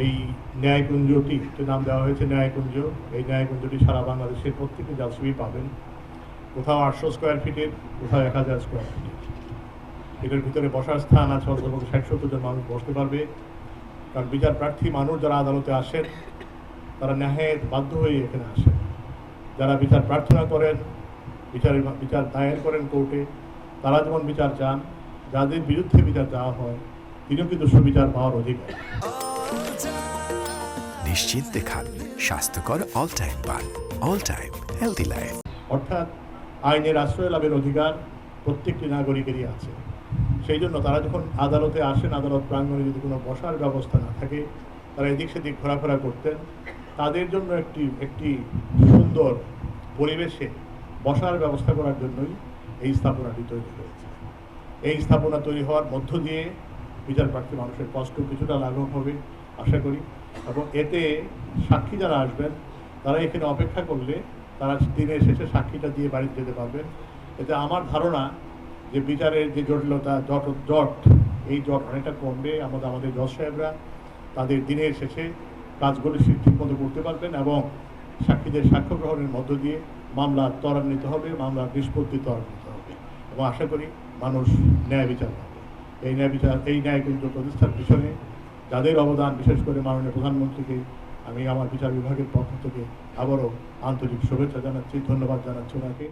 এই ন্যায়কুঞ্জটি নাম দেওয়া হয়েছে ন্যায়কুঞ্জ। এই ন্যায়কুঞ্জটি সারা বাংলাদেশের প্রত্যেকটি জালসুই পাবেন, কোথাও 800 স্কোয়ার ফিটের, কোথাও 1000 স্কোয়ার ফিটের। এটার ভিতরে বসার স্থান আছে, অন্তত 60-70 জন মানুষ বসতে পারবে। কারণ বিচার প্রার্থী মানুষ যারা আদালতে আসেন তারা ন্যায়ের বাধ্য হয়ে এখানে আসেন। যারা বিচার প্রার্থনা করেন, বিচার দায়ের করেন কোর্টে, তারা যেমন বিচার চান, যাদের বিরুদ্ধে বিচার চাওয়া হয় তিনিও কিন্তু সুবিচার পাওয়ার অধিকার। নিশ্চিন্তে খান স্বাস্থ্যকর অল টাইম পান, অল টাইম হেলদি লাইফ। অর্থাৎ আইনের আশ্রয় লাভের অধিকার প্রত্যেকটি নাগরিকেরই আছে। সেই জন্য তারা যখন আদালতে আসেন, আদালত প্রাঙ্গণে যদি কোনো বসার ব্যবস্থা না থাকে, তারা এদিক সেদিক ঘোরাফেরা করতেন, তাদের জন্য একটি সুন্দর পরিবেশে বসার ব্যবস্থা করার জন্যই এই স্থাপনাটি তৈরি হয়েছে। এই স্থাপনা তৈরি হওয়ার মধ্য দিয়ে বিচার প্রার্থী মানুষের কষ্ট কিছুটা লাঘব হবে আশা করি, এবং এতে সাক্ষী যারা আসবেন তারা এখানে অপেক্ষা করলে তারা দিনের শেষে সাক্ষীটা দিয়ে বাড়িতে যেতে পারবেন। এতে আমার ধারণা যে বিচারের যে জটিলতা, জট এই জট অনেকটা কমবে। আমাদের জজ সাহেবরা তাদের দিনের শেষে কাজগুলো ঠিকমতো করতে পারবেন এবং সাক্ষীদের সাক্ষ্য গ্রহণের মধ্য দিয়ে মামলা ত্বরান্বিত হবে, মামলার নিষ্পত্তি ত্বরান্বিত হবে এবং আশা করি মানুষ ন্যায় বিচার পাবে। এই ন্যায়কুঞ্জ প্রতিষ্ঠার পিছনে যাদের অবদান, বিশেষ করে মাননীয় প্রধানমন্ত্রীকে আমি আমার বিচার বিভাগের পক্ষ থেকে আবারও আন্তরিক শুভেচ্ছা জানাচ্ছি, ধন্যবাদ জানাচ্ছি ওনাকে।